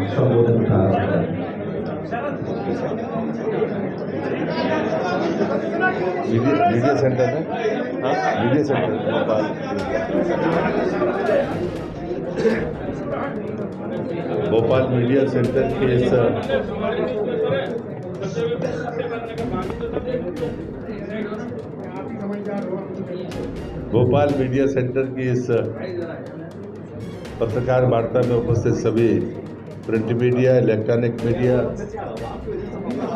संबोधन था। Media centre है, media centre Bhopal media centre के इस भोपाल मीडिया सेंटर की इस पत्रकार वार्ता में उपस्थित सभी प्रिंट मीडिया, इलेक्ट्रॉनिक मीडिया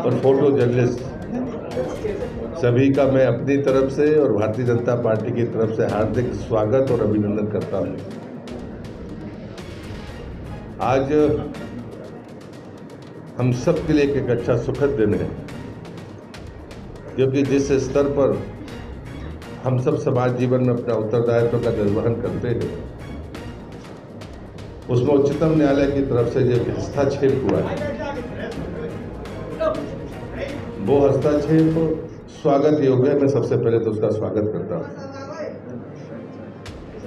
और फोटो जर्नलिस्ट सभी का मैं अपनी तरफ से और भारतीय जनता पार्टी की तरफ से हार्दिक स्वागत और अभिनंदन करता हूं। आज हम सब के लिए एक अच्छा सुखद दिन है, क्योंकि जिस स्तर पर हम सब समाज जीवन में अपना उत्तरदायित्व का निर्वहन करते हैं, उसमें उच्चतम न्यायालय की तरफ से जो हस्तक्षेप हुआ है, वो हस्तक्षेप स्वागत योग्य है। मैं सबसे पहले तो उसका स्वागत करता हूं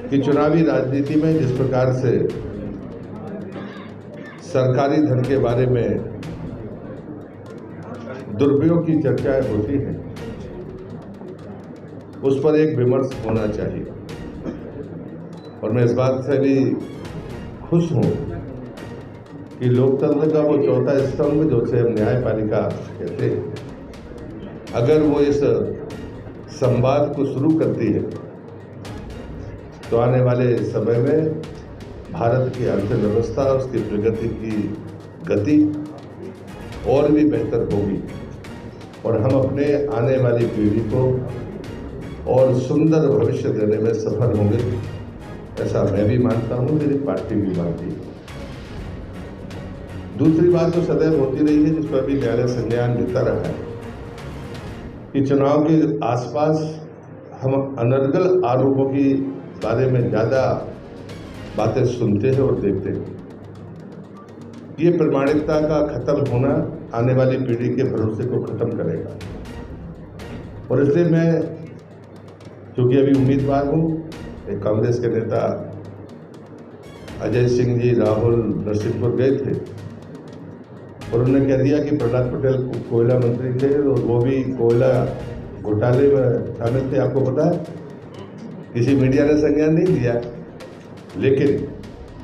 कि चुनावी राजनीति में जिस प्रकार से सरकारी धन के बारे में दुरुपयोग की चर्चाएं होती हैं, उस पर एक विमर्श होना चाहिए। और मैं इस बात से भी खुश हूं कि लोकतंत्र का वो चौथा स्तंभ जो से हम न्यायपालिका कहते हैं, अगर वो इस संवाद को शुरू करती है तो आने वाले समय में भारत की अर्थव्यवस्था, उसकी प्रगति की गति और भी बेहतर होगी और हम अपने आने वाली पीढ़ी को और सुंदर भविष्य देने में सफल होंगे। ऐसा मैं भी मानता हूं, मेरी पार्टी भी मानती है। दूसरी बात तो सदैव होती रही है, जिस पर भी न्यायालय संज्ञान लेता रहा है, कि चुनाव के आसपास हम अनर्गल आरोपों की बारे में ज्यादा बातें सुनते हैं और देखते हैं। ये प्रामाणिकता का खत्म होना आने वाली पीढ़ी के भरोसे को खत्म करेगा। और इसलिए मैं, चूंकि अभी उम्मीदवार हूं, एक कांग्रेस के नेता अजय सिंह जी राहुल नरसिंहपुर गए थे और उन्होंने कह दिया कि प्रहलाद पटेल कोयला मंत्री थे और वो भी कोयला घोटाले में शामिल थे। आपको पता है, किसी मीडिया ने संज्ञान नहीं दिया, लेकिन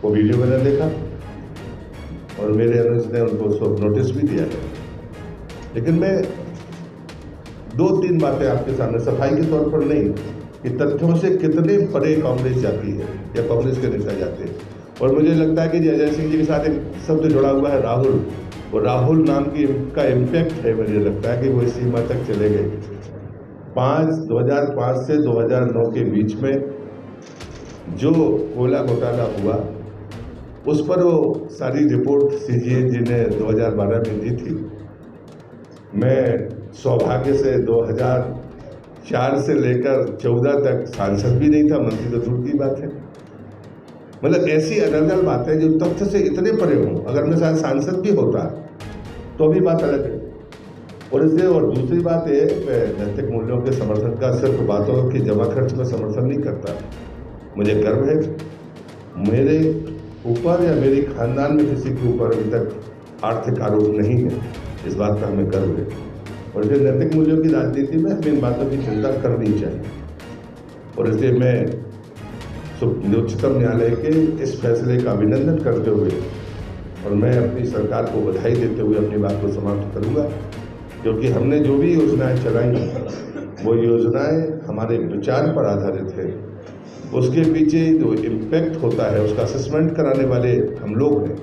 वो वीडियो मैंने देखा और मेरे अनुज ने उनको नोटिस भी दिया है। लेकिन मैं 2-3 बातें आपके सामने सफाई के तौर पर नहीं, कि तथ्यों से कितने परे कांग्रेस जाती है या कांग्रेस के नेता जाते हैं। और मुझे लगता है कि अजय सिंह जी के साथ एक शब्द जुड़ा हुआ है, राहुल। और राहुल नाम की का इम्पैक्ट है, मुझे लगता है कि वो इस सीमा तक चले गए। 2005 से 2009 के बीच में जो कोयला घोटाला हुआ, उस पर वो सारी रिपोर्ट सीजीए जी ने 2012 में दी थी। मैं सौभाग्य से 2004 से लेकर 14 तक सांसद भी नहीं था, मंत्री तो दूर की बात है। मतलब ऐसी अनर्गल बातें जो तथ्य से इतने परे हों, अगर मैं शायद सांसद भी होता तो भी बात अलग है। और इसलिए, और दूसरी बात है, मैं नैतिक मूल्यों के समर्थन का सिर्फ बातों की जमा खर्च में समर्थन नहीं करता। मुझे गर्व है मेरे ऊपर या मेरे खानदान में किसी के ऊपर अभी तक आर्थिक आरोप नहीं है, इस बात का हमें गर्व है। और इसलिए नैतिक मूल्यों की राजनीति में हमें इन बातों की चिंता करनी चाहिए। और इसलिए मैं उच्चतम न्यायालय के इस फैसले का अभिनंदन करते हुए और मैं अपनी सरकार को बधाई देते हुए अपनी बात को समाप्त करूंगा, क्योंकि हमने जो भी योजनाएं चलाई वो योजनाएं हमारे विचार पर आधारित है। उसके पीछे जो इम्पैक्ट होता है उसका असेसमेंट कराने वाले हम लोग हैं,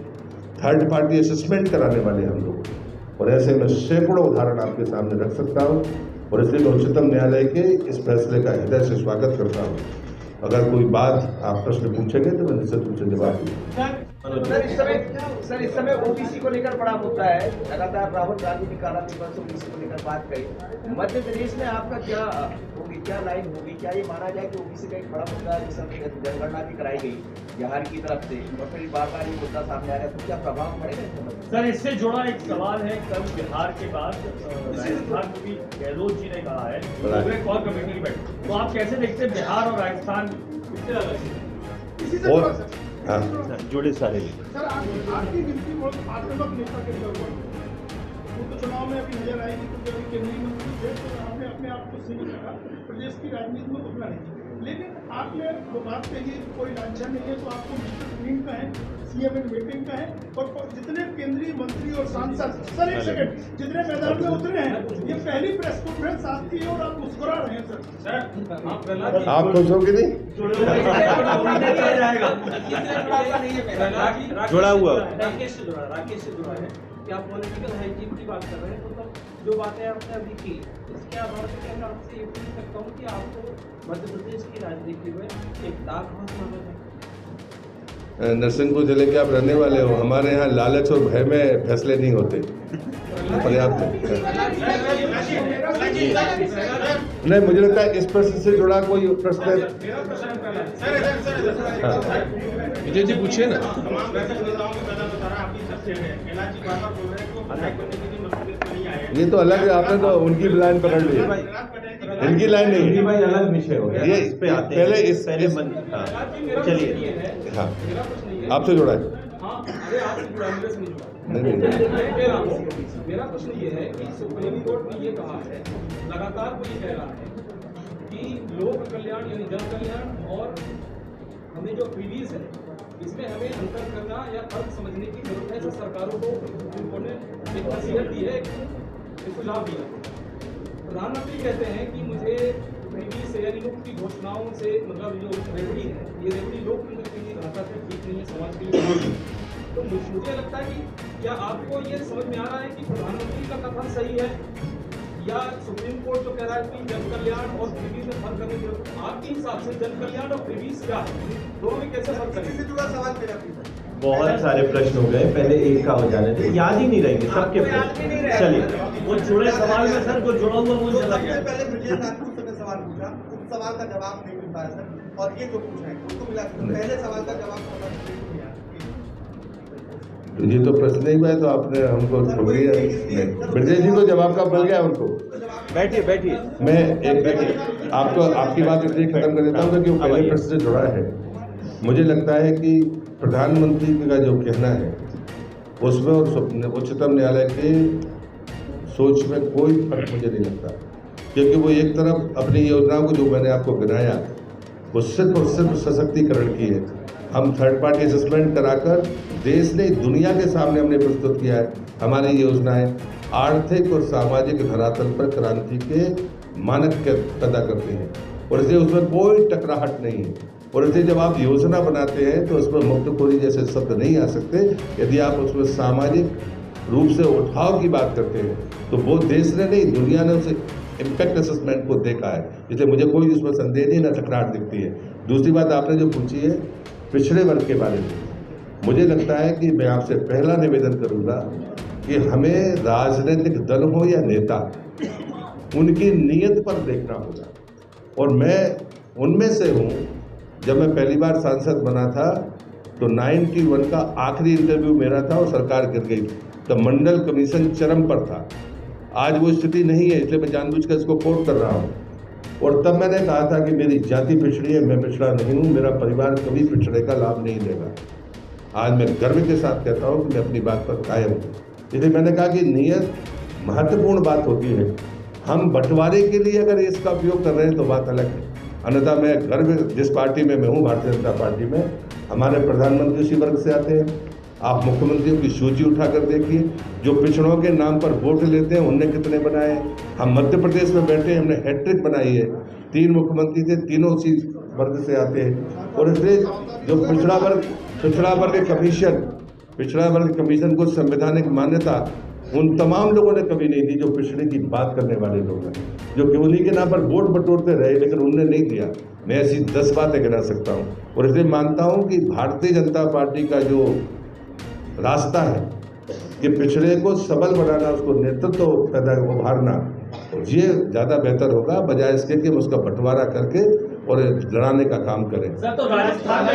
थर्ड पार्टी असेसमेंट कराने वाले हम लोग हैं। और ऐसे में सैकड़ों उदाहरण आपके सामने रख सकता हूँ। और इसलिए मैं उच्चतम न्यायालय के इस फैसले का हृदय से स्वागत करता हूँ। अगर कोई बात आप प्रश्न पूछेंगे तो मैं निश्चित रूप से जवाब दूंगा। सर इस समय ओबीसी को लेकर बड़ा मुद्दा है, लगातार राहुल गांधी ने काला दिवस ओबीसी को लेकर बात कही। मध्य प्रदेश में आपका क्या होगी, क्या लाइन होगी? क्या ये माना जाए कि ओबीसी का एक बड़ा मुद्दा है, जिस समय जनगणना भी कराई गई बिहार की तरफ से, और फिर बार बार ये मुद्दा सामने आ रहा है, तो क्या प्रभाव पड़ेगा? सर इससे जुड़ा एक सवाल है, कल बिहार के बाद राजस्थान को भी गहलोत जी ने कहा है कोर कमेटी की बैठक, तो आप कैसे देखते हैं बिहार और राजस्थान कितने अलग है? हाँ जुड़े सारे सर आपकी गिनती बहुत आक्रामक नेता के अंदर हुआ वो तो चुनाव में अभी नजर आएगी क्योंकि अभी केंद्रीय मंत्री थे तो आपने अपने आप को सही रखा, प्रदेश की राजनीति में उतना नहीं। लेकिन आपने वो बात कही कोई लांछन नहीं है तो आपको मिस्टर क्लीन कहें, सीएम इन वेटिंग कहें, और जितने केंद्रीय मंत्री और सांसद सर एक सेकंड जितने मैदान में उतरे हैं ये पहली प्रेस कॉन्फ्रेंस आपकी है और आप मुस्कुरा रहे हैं सर। आप खुश हो कि नहीं? जुड़ा हुआ राकेश से जुड़ा है कि आप पॉलिटिकल हाइजीन की बात कर रहे हैं, तो तब जो बातें आपने अभी की इसके आधार पर मैं आपसे ये पूछ सकता हूँ कि आपको मध्य प्रदेश की राजनीति में एक दाग बहुत मालूम है। नरसिंहपुर जिले के आप रहने वाले हो, हमारे यहाँ लालच और भय में फैसले नहीं होते पर्याप्त। नहीं, मुझे लगता है इस प्रश्न से जुड़ा कोई प्रश्न है। विजय जी पूछिए ना। ये तो अलग है, आपने तो उनकी लाइन पकड़ ली, इनकी लाइन नहीं। भाई अलग विषय हो गया, ये इस पे आते पहले हैं। इस चलिए हाँ आपसे जुड़ा है। नहीं नहीं मेरा प्रश्न ये है कि सुप्रीम कोर्ट ने ये कहा है, लगातार वो ये कह रहा है कि लोक कल्याण यानी जन कल्याण और हमें जो पीडीएस है इसमें हमें अंतर करना या फर्क समझने की जरूरत है। जो सरकारों को सुप्रीम कोर्ट ने एक नसीहत दी है, एक सुझाव दिया। प्रधानमंत्री कहते हैं कि मुझे पीडीएस से यानी लोक की घोषणाओं से मतलब जो रेवड़ी है ये रेवड़ी लोकतंत्र के लिए भाषा से ठीक नहीं है, समाज के लिए। तो मुझे लगता है कि क्या आपको ये समझ में आ रहा है कि प्रधानमंत्री का कथन सही है या सुप्रीम कोर्ट जो कह रहा है कि जन कल्याण और पीडीएस में फर्क करने की जरूरत? आपके हिसाब से जन कल्याण और पीडीएस क्या है, दोनों में कैसे फर्क करें? बहुत सारे प्रश्न हो गए, पहले एक का हो जाने दे, याद ही नहीं रहेंगे सबके प्रश्न। चलिए वो जुड़े सवाल में सर को जुड़ा हुआ मुझे लगा। पहले ब्रिजेश ठाकुर से सवाल पूछा, उस सवाल का जवाब नहीं मिल पाया सर, और ये जो पूछा है उसको मिला पहले सवाल का जवाब ये तो प्रश्न नहीं हुआ है, तो आपने हमको छोड़ दिया। ब्रजेश जी को जवाब का मिल गया उनको। बैठिए बैठिए। मैं एक आपको आपकी बात इसलिए खत्म कर देता हूँ क्योंकि वो पहले प्रश्न से जुड़ा है। मुझे लगता है कि प्रधानमंत्री का जो कहना है उसमें और उच्चतम न्यायालय के सोच में कोई फर्क मुझे नहीं लगता, क्योंकि वो एक तरफ अपनी योजनाओं को जो मैंने आपको गिनाया वो सिर्फ और सिर्फ सशक्तिकरण की है। हम थर्ड पार्टी असेसमेंट कराकर देश ने दुनिया के सामने हमने प्रस्तुत किया है हमारी योजनाएं आर्थिक और सामाजिक धरातल पर क्रांति के मानक पैदा करती हैं, और इसलिए उसमें कोई टकराहट नहीं है। और इसलिए जब आप योजना बनाते हैं तो उसमें मुफ्तखोरी जैसे शब्द नहीं आ सकते। यदि आप उसमें सामाजिक रूप से उठाव की बात करते हैं तो वो देश ने नहीं दुनिया ने उसे इम्पैक्ट असेसमेंट को देखा है, इसलिए मुझे कोई उसमें संदेह नहीं, ना टकराहट दिखती है। दूसरी बात आपने जो पूछी है पिछड़े वर्ग के बारे में, मुझे लगता है कि मैं आपसे पहला निवेदन करूंगा कि हमें राजनीतिक दल हो या नेता उनकी नीयत पर देखना होगा। और मैं उनमें से हूं, जब मैं पहली बार सांसद बना था तो 91 का आखिरी इंटरव्यू मेरा था और सरकार गिर गई, तो मंडल कमीशन चरम पर था। आज वो स्थिति नहीं है, इसलिए मैं जानबूझकर इसको कोट कर रहा हूँ। और तब मैंने कहा था कि मेरी जाति पिछड़ी है, मैं पिछड़ा नहीं हूँ, मेरा परिवार कभी पिछड़े का लाभ नहीं लेगा। आज मैं गर्व के साथ कहता हूँ कि मैं अपनी बात पर कायम हूँ। इसलिए मैंने कहा कि नियत महत्वपूर्ण बात होती है। हम बंटवारे के लिए अगर इसका उपयोग कर रहे हैं तो बात अलग है, अन्यथा मैं गर्व जिस पार्टी में मैं हूँ, भारतीय जनता पार्टी में, हमारे प्रधानमंत्री उसी वर्ग से आते हैं। आप मुख्यमंत्रियों की सूची उठाकर देखिए, जो पिछड़ों के नाम पर वोट लेते हैं उनने कितने बनाए। हम मध्य प्रदेश में बैठे हमने हैट्रिक बनाई है, 3 मुख्यमंत्री थे, तीनों उसी वर्ग से आते हैं। और इसलिए जो पिछड़ा वर्ग कमीशन को संवैधानिक मान्यता उन तमाम लोगों ने कभी नहीं दी जो पिछड़े की बात करने वाले लोग हैं, जो कि उन्हीं के नाम पर वोट बटोरते रहे लेकिन उनने नहीं दिया। मैं ऐसी 10 बातें गिना सकता हूँ। और इसलिए मानता हूँ कि भारतीय जनता पार्टी का जो रास्ता है कि पिछड़े को सबल बनाना, उसको नेतृत्व पैदा उभारना, ये ज़्यादा बेहतर होगा बजाय इसके कि हम उसका बंटवारा करके और लड़ाने का काम करें। सर तो राजस्थान